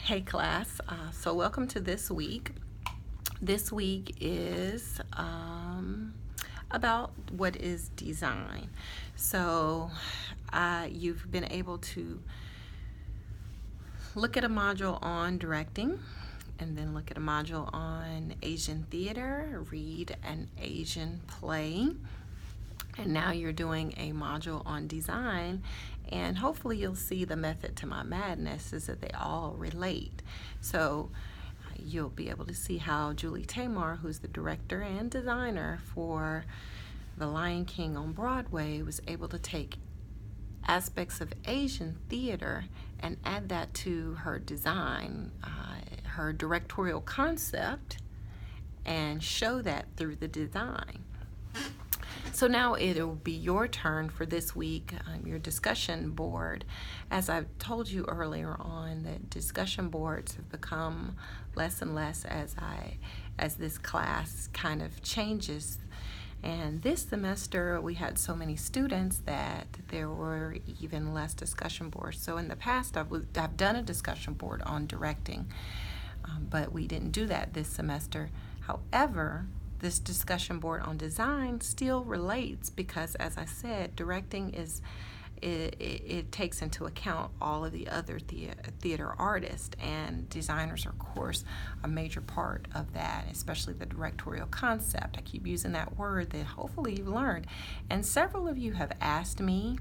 Hey class, so welcome to this week. This week is about what is design. So you've been able to look at a module on directing and then look at a module on Asian theater, read an Asian play, and now you're doing a module on design, and hopefully you'll see the method to my madness is that they all relate. So you'll be able to see how Julie Taymor, who's the director and designer for The Lion King on Broadway, was able to take aspects of Asian theater and add that to her design, her directorial concept, and show that through the design. So now it'll be your turn for this week, your discussion board. As I've told you earlier on, that discussion boards have become less and less as this class kind of changes. And this semester we had so many students that there were even less discussion boards. So in the past I've done a discussion board on directing, but we didn't do that this semester. However, this discussion board on design still relates because, as I said, directing it takes into account all of the other theater artists, and designers are, of course, a major part of that, especially the directorial concept. I keep using that word that hopefully you've learned. And several of you have asked me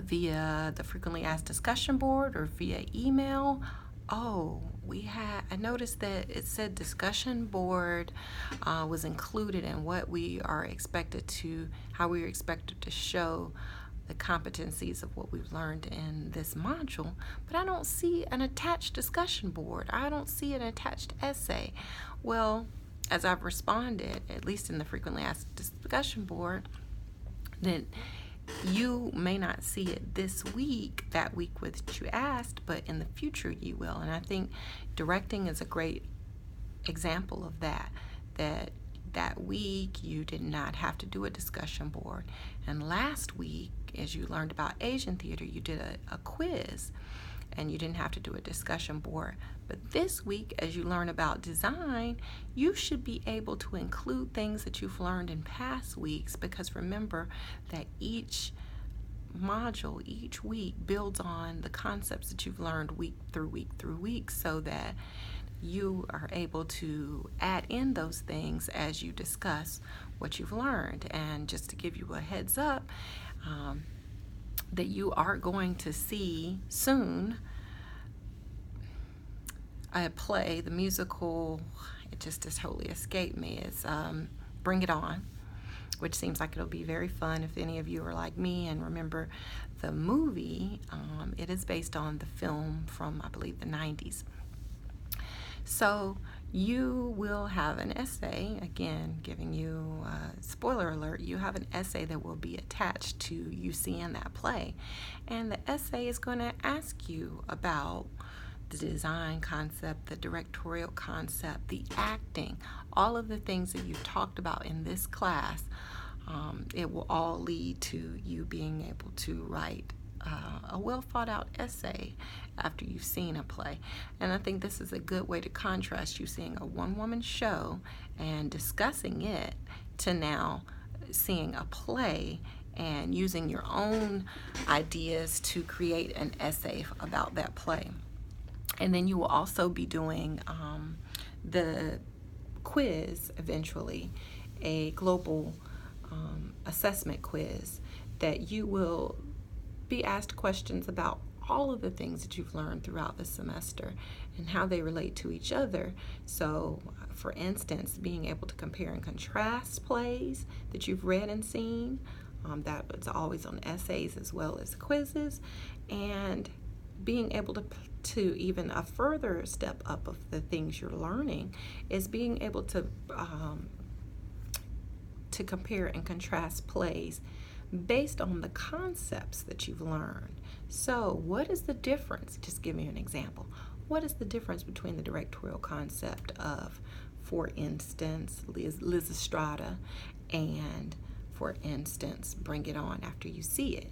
via the frequently asked discussion board or via email. I noticed that it said discussion board was included in what we are expected to, how we are expected to show the competencies of what we've learned in this module, but I don't see an attached discussion board. I don't see an attached essay. Well, as I've responded, at least in the frequently asked discussion board, that you may not see it this week, that week which you asked, but in the future you will. And I think directing is a great example of that week you did not have to do a discussion board. And last week, as you learned about Asian theater, you did a quiz and you didn't have to do a discussion board. But this week, as you learn about design, you should be able to include things that you've learned in past weeks, because remember that each module, each week, builds on the concepts that you've learned week through week through week, so that you are able to add in those things as you discuss what you've learned. And just to give you a heads up, that you are going to see soon a play, the musical, it just has totally escaped me, it's Bring It On, which seems like it'll be very fun if any of you are like me and remember the movie. It is based on the film from, I believe, the 90s. So you will have an essay, again, giving you spoiler alert, you have an essay that will be attached to you seeing that play. And the essay is going to ask you about the design concept, the directorial concept, the acting, all of the things that you've talked about in this class. It will all lead to you being able to write a well thought out essay after you've seen a play. And I think this is a good way to contrast you seeing a one-woman show and discussing it to now seeing a play and using your own ideas to create an essay about that play. And then you will also be doing the quiz eventually, a global assessment quiz that you will be asked questions about all of the things that you've learned throughout the semester and how they relate to each other. So, for instance, being able to compare and contrast plays that you've read and seen, that is always on essays as well as quizzes, and being able to even a further step up of the things you're learning is being able to compare and contrast plays based on the concepts that you've learned. So what is the difference? Just give me an example. What is the difference between the directorial concept of, for instance, Lysistrata and, for instance, Bring It On after you see it?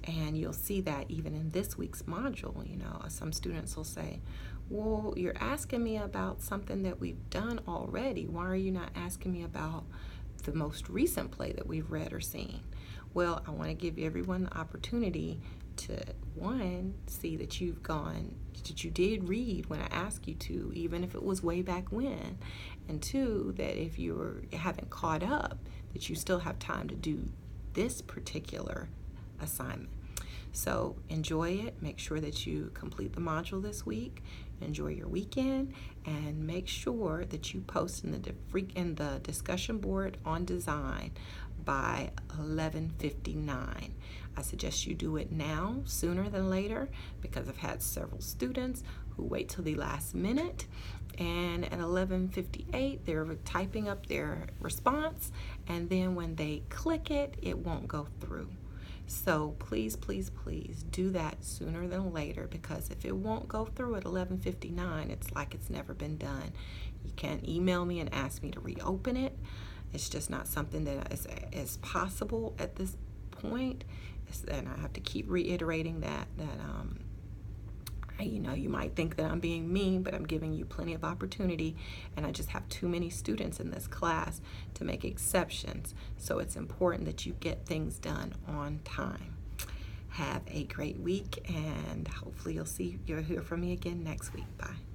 And you'll see that even in this week's module. Some students will say, well, you're asking me about something that we've done already. Why are you not asking me about the most recent play that we've read or seen? Well, I want to give everyone the opportunity to, one, see that you did read when I asked you to, even if it was way back when, and two, that if you haven't caught up, that you still have time to do this particular assignment. So enjoy it. Make sure that you complete the module this week. Enjoy your weekend, and make sure that you post in the discussion board on design by 11:59. I suggest you do it now sooner than later, because I've had several students who wait till the last minute, and at 11:58 they're typing up their response, and then when they click it, it won't go through. So please, please, please do that sooner than later, because if it won't go through at 11:59, it's like it's never been done. You can't email me and ask me to reopen it. It's just not something that is possible at this point. And I have to keep reiterating that you might think that I'm being mean, but I'm giving you plenty of opportunity, and I just have too many students in this class to make exceptions. So it's important that you get things done on time. Have a great week, and hopefully you'll hear from me again next week. Bye.